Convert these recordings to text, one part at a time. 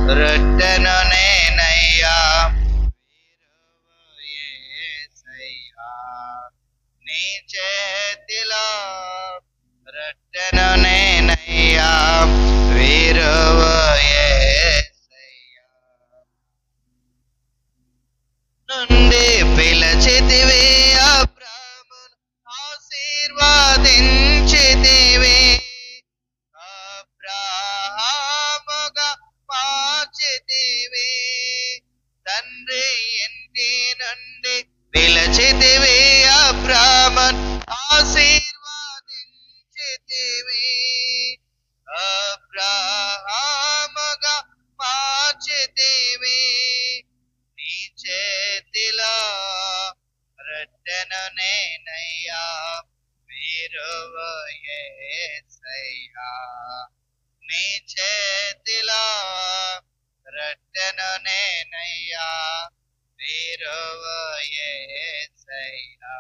రొట్టెను నేనయ్యా, విరువు యేసయ్యా నీ చేతిలో. రొట్టెను నేనయ్యా, విరువు యేసయ్యా నుండి పిలచితివి, అబ్రాహామును ఆశీర్వదించితివి, అబ్రాహాముగా మార్చితివి. తండ్రి ఇంటి నుండి పిలచితివి, అబ్రాహామును ఆశీర్వదించితివి, అబ్రాహాముగా మార్చితివి. నీ చేతిలో రొట్టెను నేనయ్యా, విరువు యేసయ్యా నీ చేతిలో. రొట్టెను నేనయ్యా, విరువు యేసయ్యా.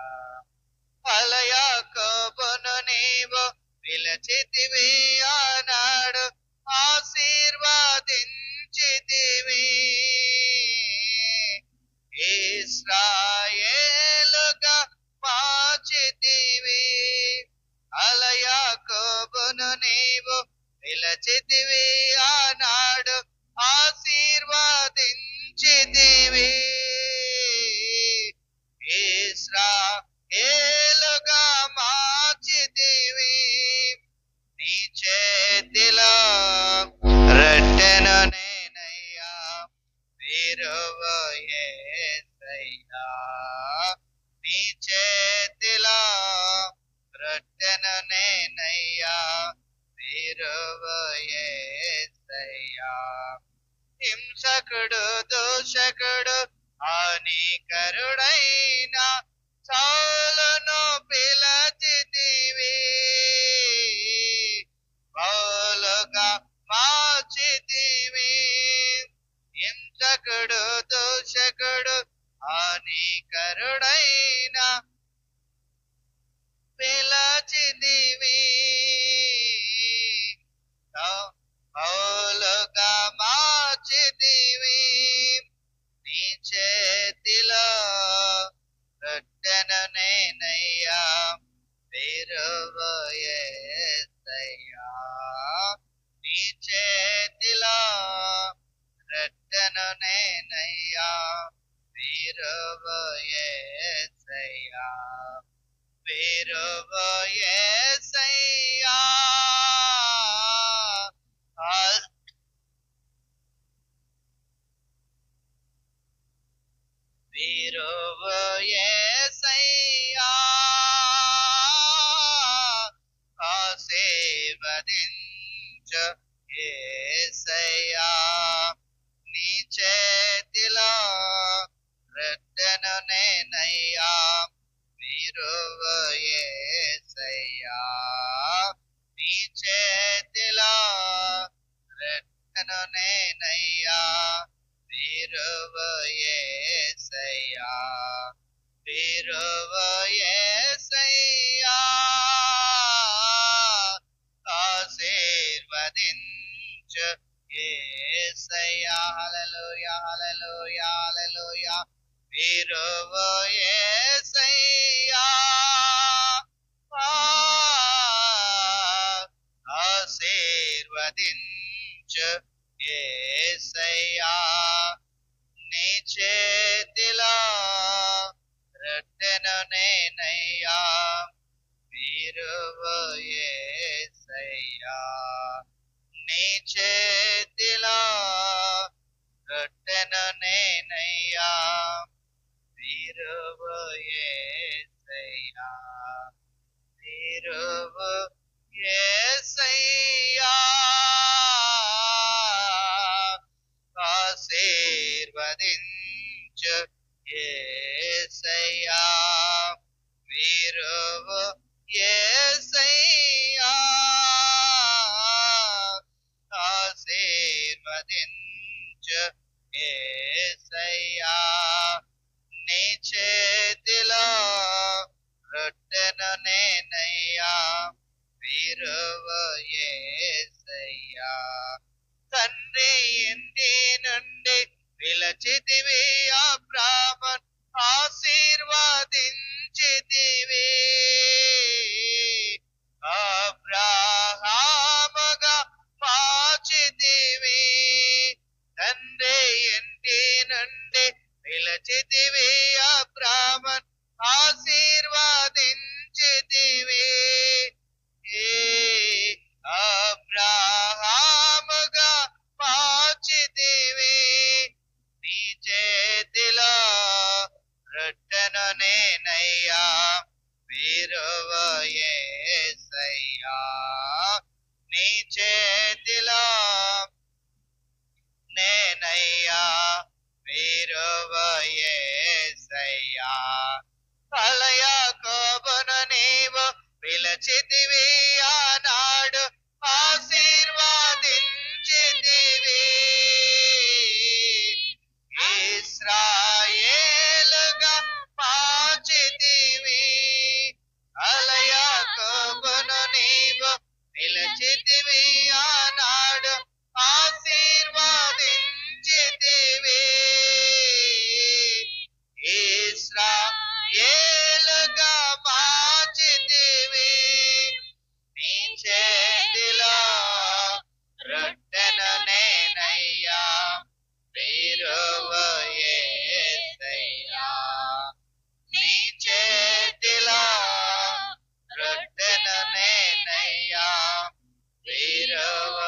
యాకోబును నీవు పిలచితివి, ఆనాడు ఆశీర్వదించితివి, ఇశ్రాయేలుగా మార్చితివి. యాకోబును నీవు పిలచితివి, ఆనాడు ఆశీర్వదించితివి, ఇశ్రాయేలుగా మార్చితివి. నీ చేతిలో రొట్టెను నేనయ్యా, విరువు యేసయ్యా నీ చేతిలో. రొట్టెను నేనయ్యా, విరువు యేసయ్యా. హింసకుడు దూషకుడు హానికరుడైన సౌలును పిలచితివి, పౌలుగా మార్చితివి. హింసకుడు దూషకుడు హానికరుడైన పిలచితివి, పౌలుగా మార్చితివి. నీ చేతిలో రొట్టెను నేనయ్యా, విరువు యేసయ్యా నీ చేతిలో. రొట్టెను నేనయ్యా, విరువు యేసయ్యా, విరువు యేసయ్యా. విరువు యేసయ్యా ఆశీర్వదించు యేసయ్యా నీ చేతిలో. రొట్టెను నేనయ్యా, విరువు యేసయ్యా నీ చేతిలో. రొట్టెను నేనయ్యా, విరువు యేసయ్యా, విరువు యేసయ్యా ఆశీర్వదించు యేసయ్యా. హల్లెలూయా, హల్లెలూయా, హల్లెలూయా. విరువు యేసయ్యా ఆశీర్వదించు యేసయ్యా నీ చేతిలో. రొట్టెను నేనయ్యా, విరువు యేసయ్యా నీ చేతిలో. రొట్టెను నేనయ్యా, విరువు యేసయ్యా, విరువు యేసయ్యా ఆశీర్వదించు యేసయ్యా, విరువు యేసయ్యా ఆశీర్వదించు యేసయ్యా నీ చేతిలో. రొట్టెను నేనయ్యా, విరువు యేసయ్యా. తండ్రి ఇంటి పిలచితివి అబ్రాహామును ఆశీర్వదించితివి. అబ్రాహాముగా మార్చితివి. తండ్రి ఇంటి నుండి పిలచితివి అబ్రాహామును ఆశీర్వదించితివి. అబ్రాహాముగా మార్చితివి. నీ చేతిలో రొట్టెను నేనయ్యా, విరువ యేసయ్యా. నీ చేతిలో నేనయ్యా, విరువ యేసయ్యా. యాకోబును నీవు పిలచితివి, ఆనాడు ఆశీర్వదించితివి. ఇశ్రాయేలుగా మార్చితివి. యాకోబును నీవు పిలచితివి, ఆనాడు ఆశీర్వదించితివి. ఇశ్రాయేలుగా మార్చితివి. నీ చేతిలో రొట్టెను నేనయ్యా, విరువ యేసయ్యా. నీ చేతిలో రొట్టెను నేనయ్యా, విరువ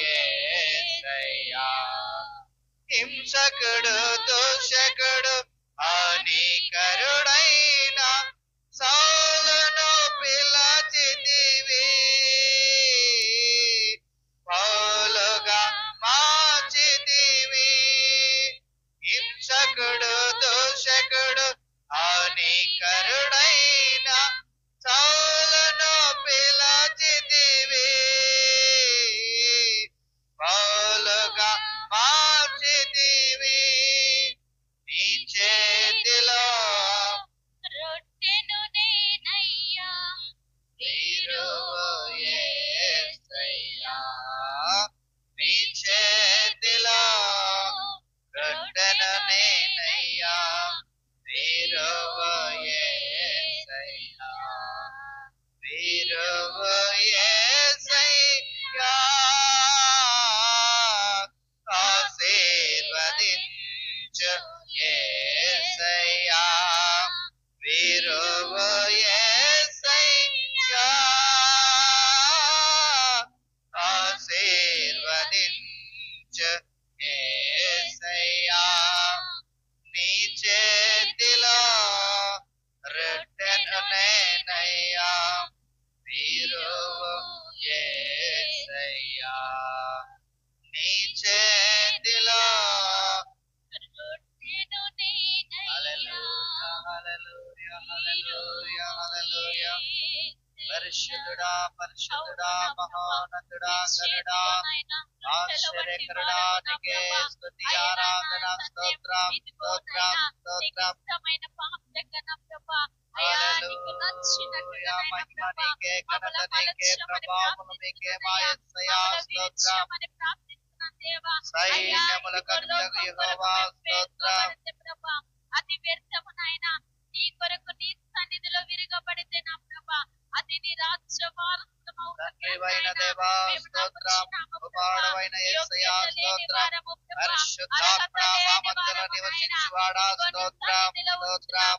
యేసయ్యా. హింసకుడు దూషకుడు హానికరుడైన సౌలును పిలచితివి. పౌలుగా మార్చితివి. హింసకుడు దూషకుడు హానికరుడైన సౌలును పిలచితివి. పౌలుగా మార్చితివి. నీ చేతిలో రొట్టెను నేనయ్యా, విరువ యేసయ్యా. నీ చేతిలో రొట్టెను నేనయ్యా, విరువ యేసయ్యా. విరువ యేసయ్యా. ఆశీర్వదించు యేసయ్యా, విరువ యేసయ్యా. ఆశీర్వదించు యేసయ్యా. నీ చేతిలో రొట్టెను నేనయ్యా, విరువ యేసయ్యా. నీ చేతిలో రొట్టెను నేనయ్యా, హల్లెలూయా, హల్లెలూయా, హల్లెలూయా, హల్లెలూయా. పరిశుద్ధుడా, పరిశుద్ధుడా, మహోన్నతుడా, కరుడా, ఆశ్చర్యకరుడా, నీకే స్తుతి, ఆరాధన, స్తోత్రం, స్తోత్రం, స్తోత్రం. హల్లెలూయా, మహిమ నీకే, ఘనత నీకే, ప్రభావము నీకే, మా యేసయ్యా స్తోత్రం. సైన్యములకు అధిపతియగు యెహోవా స్తోత్రం. అతి వ్యర్థమునైనా నీ కొరకు నీ సన్నిధిలో విరగబడితే నా ప్రభా, అది నీ రాజ్య వారసత్వము. తండ్రివైన దేవా స్తోత్రం, కుమారుడవైన యేసయ్యా స్తోత్రం. పరిశుద్ధాత్మ మా మధ్యలో నివసించువాడా స్తోత్రం, స్తోత్రం.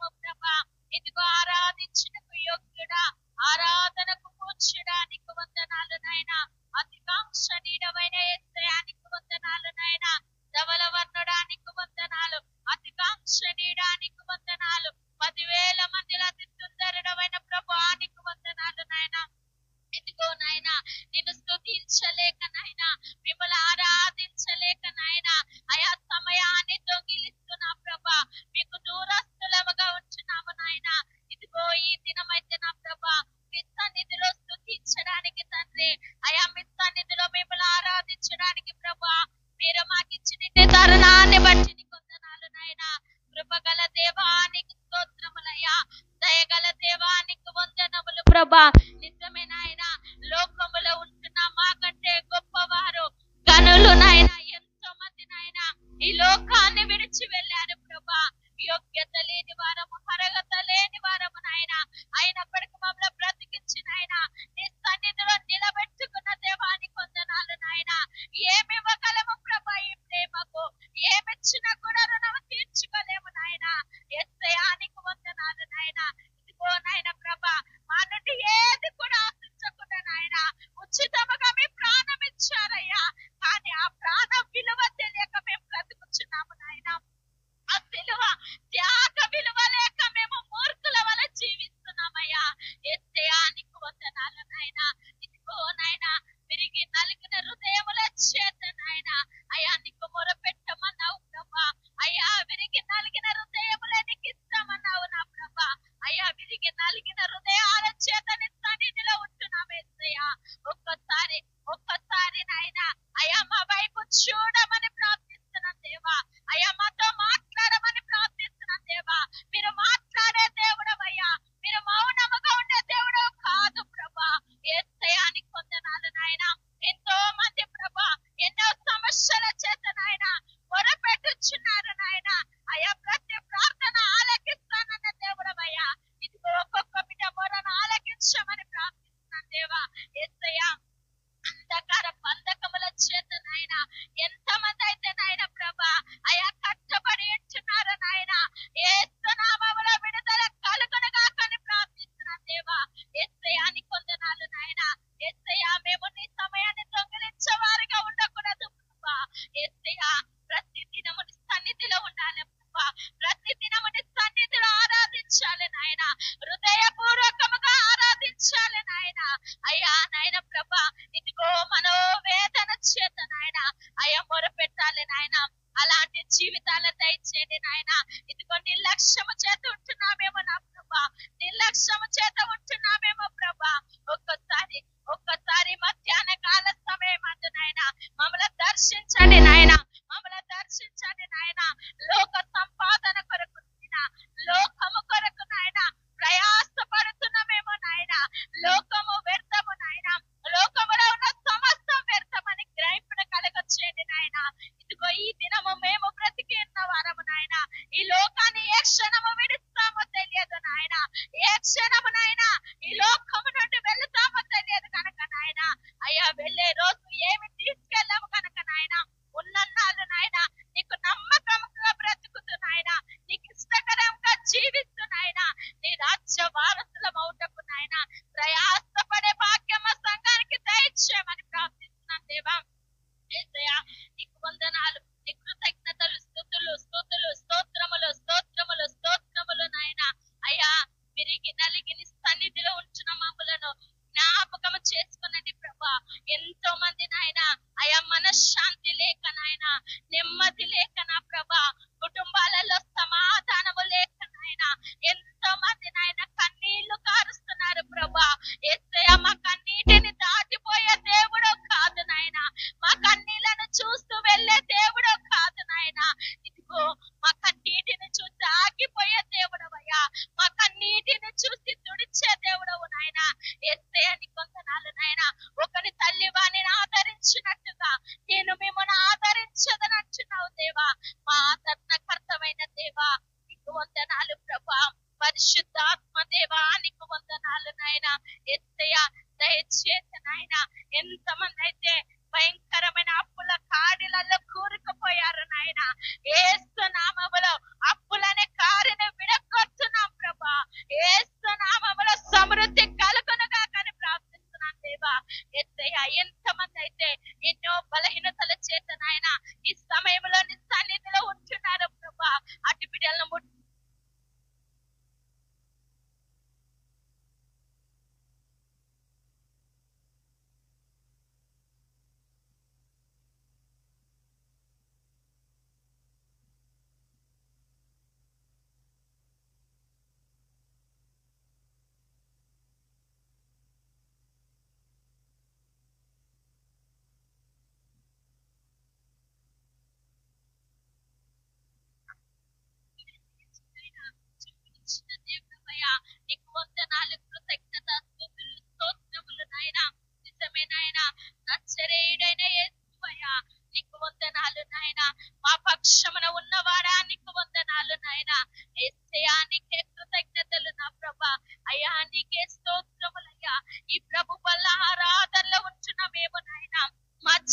ఇదిగో ఆరాధించుటకు యోగ్యుడా, ఆరాధనకు పూజ్యుడానికి వందనాలు నాయనా. అతికాంక్షణీయుడవైన యేసయ్యానికి వందనాలు నాయనా. ధవల వర్ణుడానికి వందనాలు, అతికాంక్షణీయుడానికి వందనాలు. 10,000 మందిలో అతి సుందరుడవైన ప్రభువానికి వందనాలు నాయనా. ఇదిగో నాయనా, నిన్ను స్తుతించలేక నాయనా, మిమ్మల్ని ఆరాధించలేక నాయనా, ఆయా సమయాన్ని దొంగిలిస్తున్నా ప్రభా. మీకు దూరస్తులముగా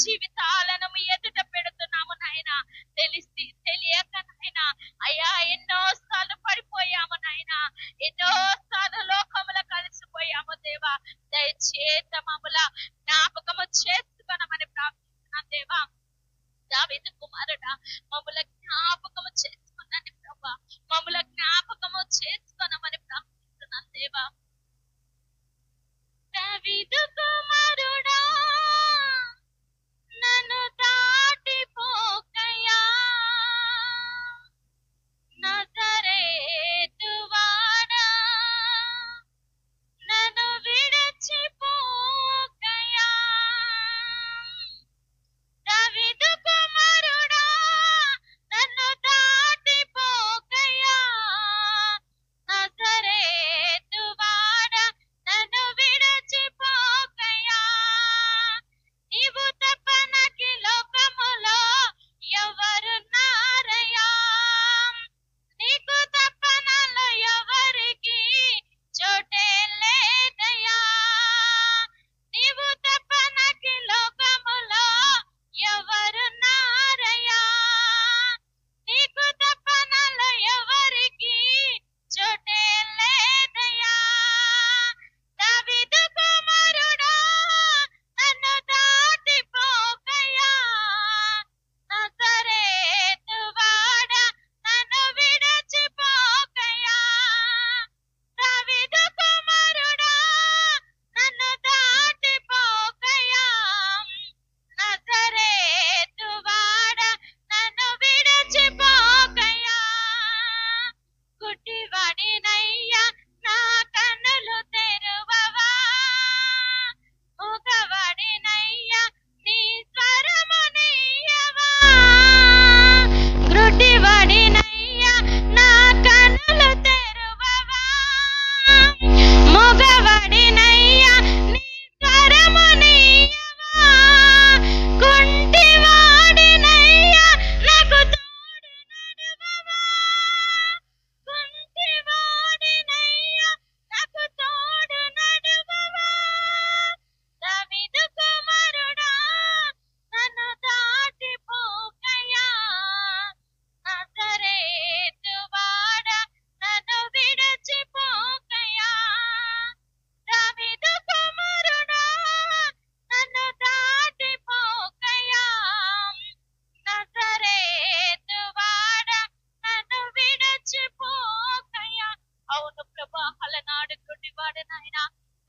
జీవితాలను మీ ఎదుట పెడుతున్నాము నాయన. తెలియక నాయన అయ్యా ఎన్నో సార్లు పడిపోయాము నాయన, ఎన్నో సార్లు లోకములో కలిసిపోయాము దేవా. దయచేత మమ్మల జ్ఞాపకము చేసుకొనమని ప్రార్థిస్తున్నాను దేవా. దావీదు కుమారుడా మమ్మల జ్ఞాపకము చేసుకున్నాను ప్రభా, మమ్మల జ్ఞాపకము చేసుకొనమని ప్రార్థిస్తున్నాను దేవా. దావీదు కుమారుడా నన్ను దాటిపోకయ్యా, నజరేతు వాడా నన్ను విడిచిపోకయ్యా. దావీదు కుమారుడా నన్ను దాటిపోకయ్యా, నజరేతు వాడా నన్ను విడిచిపోకయ్యా. నీవు తప్ప నాకి లోకములో ఎవరున్నారయ్యా, నీకు తప్ప నాలో ఎవరికి చోటే లేదయ్యా. నీవు తప్ప నాకి లోకములో ఎవరున్నారయ్యా, నీకు తప్ప నాలో ఎవరికి చోటే లేదయ్యా. దావీదు కుమారుడా నన్ను దాటిపోకయ్యా, నజరేతు వాడా నన్ను విడిచిపోకయ్యా. దావీదు కుమారుడా నన్ను దాటిపోకయ్యా, నజరేతు వాడా నన్ను విడిచిపోకయ్యా. గుడ్డివాడినయ్యా నా కన్నులు తెరువవా, మూగవాడినయ్యా నీ స్వరమునియ్యవా. గుడ్డివాడినయ్యా నా కన్నులు తెరువవా, మూగవాడినయ్యా నీ స్వరమునియ్యవా. కుంటివాడినయ్యా నాకు తోడు నడువవా, కుంటివాడినయ్యా నాకు తోడు నడువవా. దావీదు కుమారుడా నన్ను దాటిపోకయ్యా, నజరేతు వాడా నన్ను విడిచిపోకయ్యా. దావీదు కుమారుడా నన్ను దాటిపోకయ్యా, నజరేతు వాడా నన్ను విడిచిపోకయ్యా. అవును ప్రభా, అలనాడు గుడ్డివాడు నాయన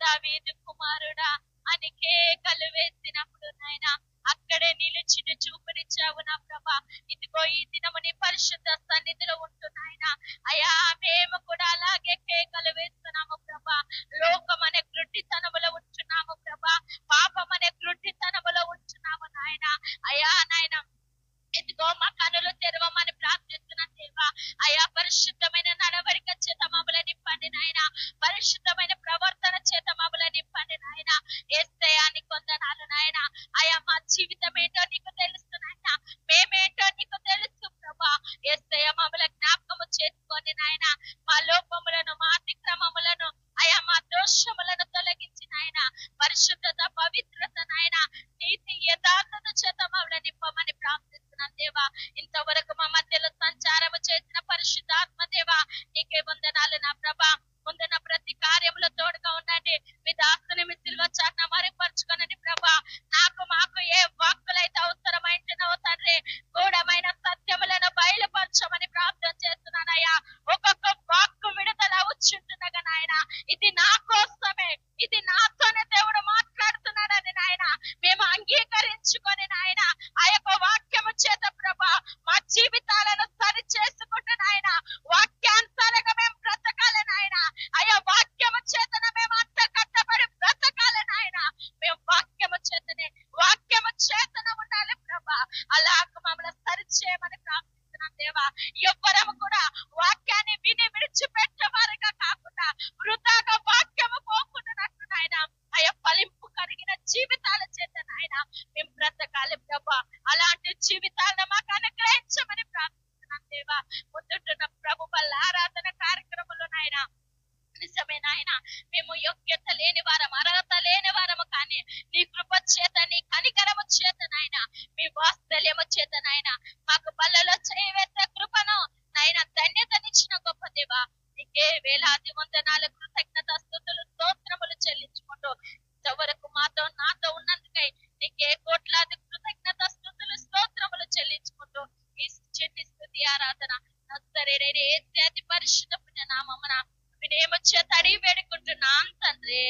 దావీదు కుమారుడా అని కేకలు వేసినప్పుడు నాయన అక్కడే నిలిచిన చూపునిచ్చావు నా ప్రభా. ఇదిగో ఈ దినము నీ పరిశుద్ధ సన్నిధిలో ఉంటున్నాయన అయా, మేము కూడా అలాగే కేకలు వేస్తున్నాము ప్రభా. లోకం అనే గ్రుడ్డితనములో ఉంటున్నాము ప్రభా, పాపం అనే గ్రుడ్డితనములో ఉంటున్నాము నాయన. అయా నాయన ఇదిగో మా కనులు తెరవమని ప్రార్థిస్తున్నాను దేవా. అయా పరిశుద్ధమైన నడవడిక చేత మమ్మల్ని నింపండి నాయన, పరిశుద్ధమైన ప్రవర్తన చేత మమ్మల్ని నింపండి నాయన. యేసయ్యాని కొందనాలు నాయన. అయా మా జీవితం ఏంటో నీకు తెలుసు నాయన, మేమేంటో నీకు తెలుసు ప్రభా. యేసయ్య మమ్మల్ని జ్ఞాపకము చేసుకోండి నాయన. మా లోపములను మా అతిక్రమములను అయా మా దోషములను తొలగించి నాయన పరిశుద్ధత పవిత్రత నాయన నీతి యథార్థత చేత మమ్మల్ని నింపమని ప్రార్థిస్తున్నాను దేవా. ఇంతవరకు మా మధ్యలో సంచారము చేసిన పరిశుద్ధాత్మ దేవా నీకే వందనాలు నా ప్రభా. ముందున ప్రతి కార్యములో తోడుగా ఉండండి. మీ దాసుని మీ సిల్వ చాటున మరుగుపరుచుకోనండి ప్రభా. నాకు మాకు ఏ వాక్కులైతే అవసరమైంటున్నావో తండ్రి, గూఢమైన సత్యములను బయలుపరచమని ప్రార్థన చేస్తున్నానయ్యా. ఒక్కొక్క వాక్కు విడుదల వచ్చుంటున్నగా నాయన ఇది నా కోసమే, ఇది నాతోనే దేవుడు మాట్లాడుతున్నాడని నాయన మేము అంగీకరించుకొని నాయన ఆ యొక్క వాక్యము చేత ప్రభా మా జీవితాలను సరి చేసుకుంటూ నాయన వాక్యానుసారంగా మేము బ్రతకాలి నాయన. అయ్యా వాక్యము చేతన మేము అంత కట్టబడి బ్రతకాలి నాయన. మేము వాక్యము చేతన ఉండాలి ప్రభా. అలాగ మమ్మల్ని సరిచేయమని ప్రార్థిస్తున్నాం దేవా. ఎవ్వరము కూడా వాక్యాన్ని విని విడిచిపెట్టేవారుగా కాకుండా వృధాగా వాక్యము పోకుండానట్టు నాయన అయ్యా ఫలింపు కలిగిన జీవితాల చేత నాయన మేము బ్రతకాలి ప్రభా. అలాంటి జీవితాలను మాకు అనుగ్రహించమని ప్రార్థిస్తున్నాం దేవా. ముందుంటున్న ప్రభు వల్ల ఆరాధన కార్యక్రమంలో నాయన నిజమే నాయన మేము యోగ్యత లేని వారం, అర్హత లేని వారము, కానీ నీ కృప చేత నీ కనికరము చేత నాయన నీకే వేలాది వందనాలు, కృతజ్ఞత, స్తుతులు, స్తోత్రములు చెల్లించుకుంటూ ఇంతవరకు నాతో ఉన్నందుకై నీకే కోట్లాది కృతజ్ఞత, స్తుతులు, స్తోత్రములు చెల్లించుకుంటూ ఈ చిన్ని స్తుతి ఆరాధన నజరేయుడైన యేసు అతి పరిశుద్ధ పుణ్య నామమున వినయము చేత అడిగి వేడుకుంటున్నాం తండ్రి.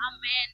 ఆమేన్.